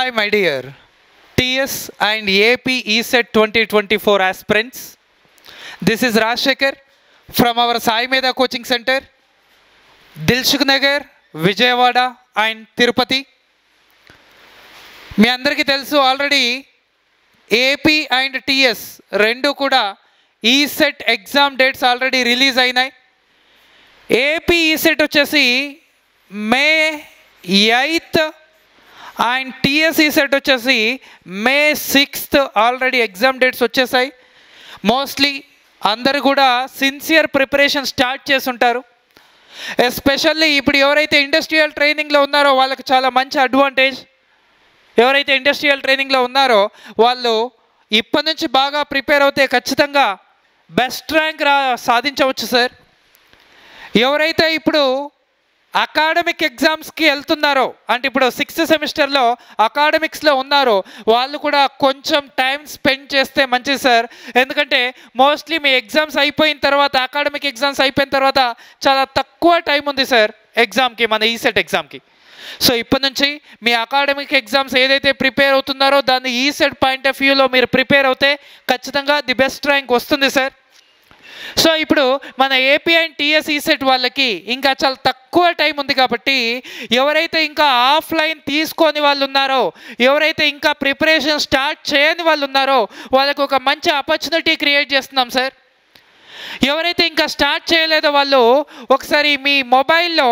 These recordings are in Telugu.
Hi my dear TS and AP ESET 2024 aspirants. This is Rajshekhar from our Sai Medha Coaching Center, Dilshuk Nagar, Vijayawada and Tirupati. మీ అందరికీ తెలుసు ఆల్రెడీ ఏపీ అండ్ టీఎస్ రెండు కూడా ECET exam dates already release అయినాయి. ఏపీ ఈసెట్ వచ్చేసి మే 8th అండ్ టీఎస్ ఈసెట్ వచ్చేసి మే 6th ఆల్రెడీ ఎగ్జామ్ డేట్స్ వచ్చేసాయి. మోస్ట్లీ అందరు కూడా సిన్సియర్ ప్రిపరేషన్ స్టార్ట్ చేసుంటారు. ఎస్పెషల్లీ ఇప్పుడు ఎవరైతే ఇండస్ట్రియల్ ట్రైనింగ్లో ఉన్నారో వాళ్ళకి చాలా మంచి అడ్వాంటేజ్. ఎవరైతే ఇండస్ట్రియల్ ట్రైనింగ్లో ఉన్నారో వాళ్ళు ఇప్పటి నుంచి బాగా ప్రిపేర్ అవుతే ఖచ్చితంగా బెస్ట్ ర్యాంక్ సాధించవచ్చు సార్. ఎవరైతే ఇప్పుడు అకాడమిక్ ఎగ్జామ్స్కి వెళ్తున్నారో అంటే ఇప్పుడు 6th సెమిస్టర్లో అకాడమిక్స్లో ఉన్నారో వాళ్ళు కూడా కొంచెం టైం స్పెండ్ చేస్తే మంచిది సార్. ఎందుకంటే మోస్ట్లీ మీ ఎగ్జామ్స్ అయిపోయిన తర్వాత అకాడమిక్ ఎగ్జామ్స్ అయిపోయిన తర్వాత చాలా తక్కువ టైం ఉంది సార్ ఎగ్జామ్కి, మన ఈసెట్ ఎగ్జామ్కి. సో ఇప్పటి నుంచి మీ అకాడమిక్ ఎగ్జామ్స్ ఏదైతే ప్రిపేర్ అవుతున్నారో దాన్ని ఈసెట్ పాయింట్ ఆఫ్ వ్యూలో మీరు ప్రిపేర్ అవుతే ఖచ్చితంగా ది బెస్ట్ ర్యాంక్ వస్తుంది సార్. సో ఇప్పుడు మన ఏపీ అండ్ టీఎస్ ఈసెట్ వాళ్ళకి ఇంకా చాలా తక్కువ టైం ఉంది కాబట్టి ఎవరైతే ఇంకా ఆఫ్లైన్ తీసుకొని వాళ్ళు ఉన్నారో, ఎవరైతే ఇంకా ప్రిపరేషన్ స్టార్ట్ చేయని వాళ్ళు ఉన్నారో వాళ్ళకు ఒక మంచి ఆపర్చునిటీ క్రియేట్ చేస్తున్నాం సార్. ఎవరైతే ఇంకా స్టార్ట్ చేయలేదో వాళ్ళు ఒకసారి మీ మొబైల్లో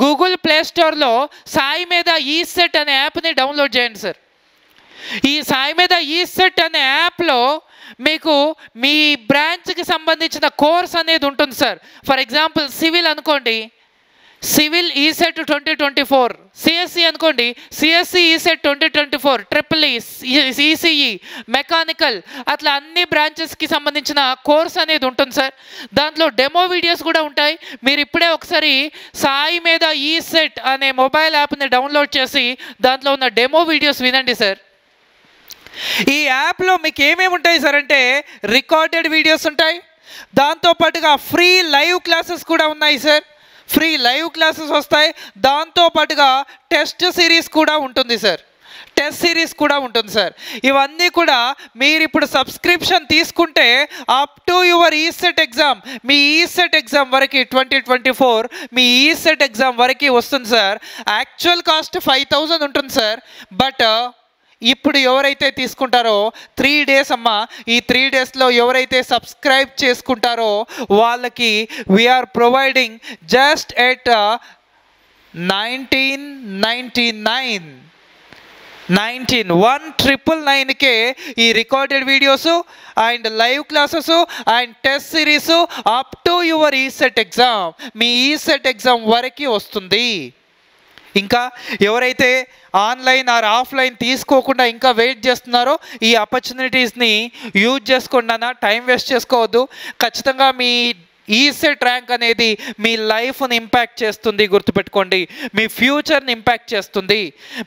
గూగుల్ ప్లే స్టోర్లో సాయి మీద ఈసెట్ అనే యాప్ని డౌన్లోడ్ చేయండి సార్. ఈ సాయి మీద ఈసెట్ అనే యాప్లో మీకు మీ బ్రాంచ్కి సంబంధించిన కోర్స్ అనేది ఉంటుంది సార్. ఫర్ ఎగ్జాంపుల్ సివిల్ అనుకోండి, సివిల్ ఈసెట్ 2024, సిఎస్సి అనుకోండి సిఎస్సి ఈసెట్ 2024, ఈసీఈ, మెకానికల్, అట్లా అన్ని బ్రాంచెస్కి సంబంధించిన కోర్స్ అనేది ఉంటుంది సార్. దాంట్లో డెమో వీడియోస్ కూడా ఉంటాయి. మీరు ఇప్పుడే ఒకసారి సాయి మీద ఈసెట్ అనే మొబైల్ యాప్ని డౌన్లోడ్ చేసి దాంట్లో ఉన్న డెమో వీడియోస్ వినండి సార్. ఈ యాప్లో మీకు ఏమేమి ఉంటాయి సార్ అంటే రికార్డెడ్ వీడియోస్ ఉంటాయి, దాంతోపాటుగా ఫ్రీ లైవ్ క్లాసెస్ కూడా ఉన్నాయి సార్. ఫ్రీ లైవ్ క్లాసెస్ వస్తాయి, దాంతోపాటుగా టెస్ట్ సిరీస్ కూడా ఉంటుంది సార్. టెస్ట్ సిరీస్ కూడా ఉంటుంది సార్. ఇవన్నీ కూడా మీరు ఇప్పుడు సబ్స్క్రిప్షన్ తీసుకుంటే up to your ECET exam, me ECET exam వరకు 2024 మీ ఈసెట్ ఎగ్జామ్ వరకు వస్తుంది సార్. యాక్చువల్ కాస్ట్ 5000 ఉంటుంది సార్. బట్ ఇప్పుడు ఎవరైతే తీసుకుంటారో 3 days అమ్మ, ఈ 3 daysలో ఎవరైతే సబ్స్క్రైబ్ చేసుకుంటారో వాళ్ళకి వీఆర్ ప్రొవైడింగ్ జస్ట్ ఎట్ 1999కే ఈ recorded videos and live classes and test series up to your ECET exam, me ECET exam వరకు వస్తుంది. ఇంకా ఎవరైతే ఆన్లైన్ ఆర్ ఆఫ్లైన్ తీసుకోకుండా ఇంకా వెయిట్ చేస్తున్నారో ఈ ఆపర్చునిటీస్ని యూజ్ చేసుకోండి అన్న, టైం వేస్ట్ చేసుకోవద్దు. ఖచ్చితంగా మీ ఈసెట్ ర్యాంక్ అనేది మీ లైఫ్ని ఇంపాక్ట్ చేస్తుంది, గుర్తుపెట్టుకోండి. మీ ఫ్యూచర్ని ఇంపాక్ట్ చేస్తుంది.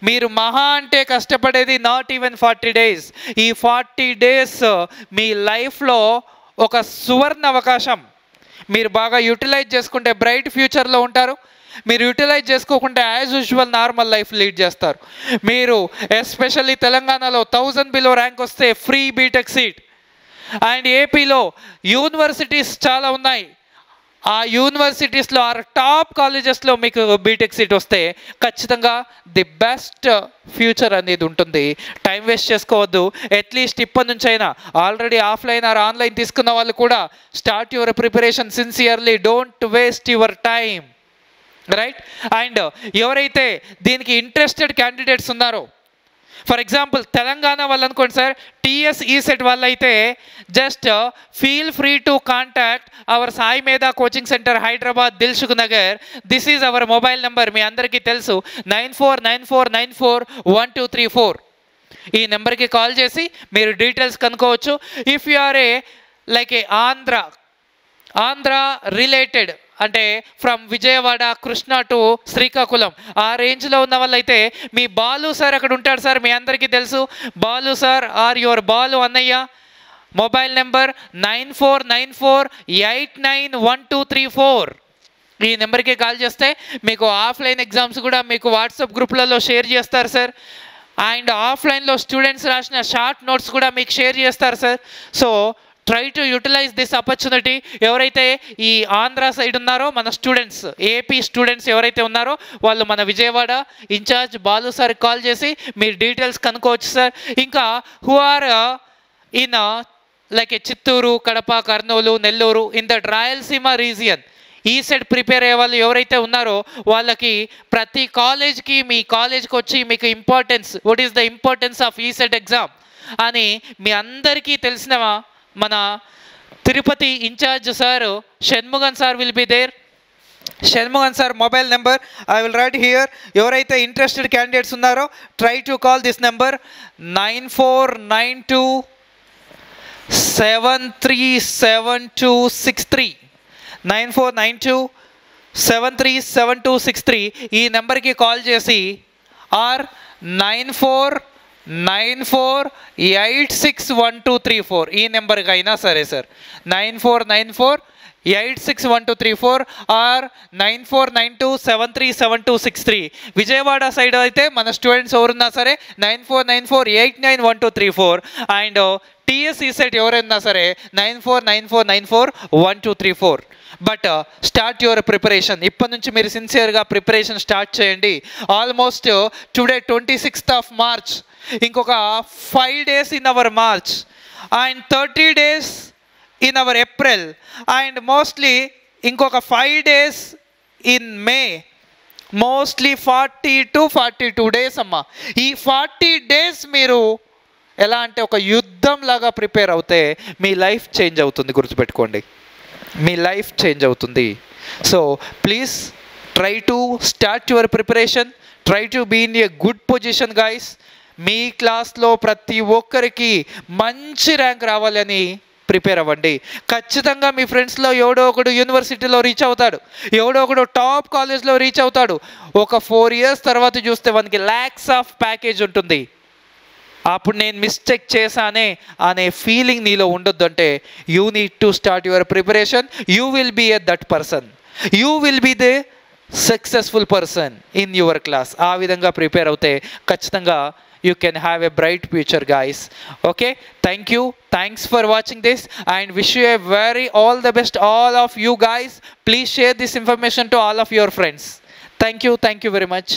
మీరు మహా అంటే కష్టపడేది నాట్ ఈవెన్ 40 days. ఈ 40 days మీ లైఫ్లో ఒక సువర్ణ అవకాశం. మీరు బాగా యూటిలైజ్ చేసుకుంటే బ్రైట్ ఫ్యూచర్లో ఉంటారు. మీరు యూటిలైజ్ చేసుకోకుండా as usual normal life lead చేస్తారు. మీరు ఎస్పెషల్లీ తెలంగాణలో 1000 బిలో ర్యాంక్ వస్తే ఫ్రీ బీటెక్ సీట్, అండ్ ఏపీలో యూనివర్సిటీస్ చాలా ఉన్నాయి. ఆ యూనివర్సిటీస్లో ఆ టాప్ కాలేజెస్లో మీకు బీటెక్ సీట్ వస్తే ఖచ్చితంగా ది బెస్ట్ ఫ్యూచర్ అనేది ఉంటుంది. టైం వేస్ట్ చేసుకోవద్దు. అట్లీస్ట్ ఇప్పటి నుంచి అయినా ఆల్రెడీ ఆఫ్లైన్ ఆర్ ఆన్లైన్ తీసుకున్న వాళ్ళు కూడా start your preparation sincerely. Don't waste your time, right? And ఎవరైతే దీనికి ఇంట్రెస్టెడ్ క్యాండిడేట్స్ ఉన్నారో, ఫర్ ఎగ్జాంపుల్ తెలంగాణ వాళ్ళు అనుకోండి సార్, టీఎస్ ఈసెట్ వాళ్ళు అయితే just feel free to contact our Sai Medha coaching centre, Hyderabad, Dilsukh Nagar. This is our mobile number, మీ అందరికీ తెలుసు, 9494941234. ఈ నెంబర్కి కాల్ చేసి మీరు డీటెయిల్స్ కనుక్కోవచ్చు. If you are like a Andhra related అంటే ఫ్రమ్ విజయవాడ, కృష్ణా టు శ్రీకాకుళం ఆ రేంజ్లో ఉన్న వాళ్ళైతే మీ బాలు సార్ అక్కడ ఉంటాడు సార్, మీ అందరికీ తెలుసు. Balu sir or your Balu అన్నయ్య, మొబైల్ నెంబర్ 9494891234. ఈ నెంబర్కి కాల్ చేస్తే మీకు ఆఫ్లైన్ ఎగ్జామ్స్ కూడా మీకు వాట్సాప్ గ్రూప్లలో షేర్ చేస్తారు సార్. అండ్ ఆఫ్లైన్లో స్టూడెంట్స్ రాసిన షార్ట్ నోట్స్ కూడా మీకు షేర్ చేస్తారు sir. So try to utilise this opportunity. ఎవరైతే ఈ ఆంధ్ర సైడ్ ఉన్నారో మన స్టూడెంట్స్, ఏపీ స్టూడెంట్స్ ఎవరైతే ఉన్నారో వాళ్ళు మన Vijayawada in charge Balu sir call చేసి మీరు డీటెయిల్స్ కనుక్కోవచ్చు సార్. ఇంకా who are in like Chittoor, Kadapa, Kurnool, Nellore, in the Rayalaseema region ఈ సెట్ ప్రిపేర్ అయ్యే వాళ్ళు ఎవరైతే ఉన్నారో వాళ్ళకి ప్రతి కాలేజ్కి మీ కాలేజ్కి వచ్చి మీకు importance, what is the importance of ECET exam అని మీ అందరికీ తెలిసిన మన Tirupati in-charge sir Shanmugan sir will be there. Shanmugan sir mobile number I will write here. ఎవరైతే ఇంట్రెస్టెడ్ క్యాండిడేట్స్ ఉన్నారో try to call this number 9492737263 9492737263 ఈ నెంబర్కి కాల్ చేసి ఆర్ 9494861234 ఈ నెంబర్కి అయినా సరే సార్. 9494861234 ఆర్ 9492737263. విజయవాడ సైడ్ అయితే మన స్టూడెంట్స్ ఎవరున్నా సరే 9494891234 అండ్ టీఎస్ఈ సెట్ ఎవరైనా సరే 9494941234. But start your preparation. ఇప్పటి నుంచి మీరు సిన్సియర్గా ప్రిపరేషన్ స్టార్ట్ చేయండి. Almost today 26th of March, ఇంకొక 5 days in our March and 30 days in our April and mostly ఇంకొక 5 days in May. Mostly 40 to 42 days అమ్మా. ఈ 40 days మీరు ఎలా అంటే ఒక యుద్ధం లాగా ప్రిపేర్ అవుతే మీ లైఫ్ చేంజ్ అవుతుంది, గుర్తుపెట్టుకోండి, మీ లైఫ్ చేంజ్ అవుతుంది. So please try to start your preparation, try to be in a good position guys. మీ క్లాస్లో ప్రతి ఒక్కరికి మంచి ర్యాంక్ రావాలని ప్రిపేర్ అవ్వండి. ఖచ్చితంగా మీ ఫ్రెండ్స్లో ఎవడో ఒకడు యూనివర్సిటీలో రీచ్ అవుతాడు, ఎవడో ఒకడు టాప్ కాలేజ్లో రీచ్ అవుతాడు. ఒక 4 years తర్వాత చూస్తే వానికి lakhs ఆఫ్ ప్యాకేజ్ ఉంటుంది. అప్పుడు నేను మిస్టేక్ చేశానే అనే ఫీలింగ్ నీలో ఉండొద్దు. అంటే you need to start your preparation. You will be that person, you will be the successful person in your class. ఆ విధంగా ప్రిపేర్ అవుతే ఖచ్చితంగా you can have a bright future guys. Okay, thank you, thanks for watching this and wish you a very all the best all of you guys. Please share this information to all of your friends. Thank you very much.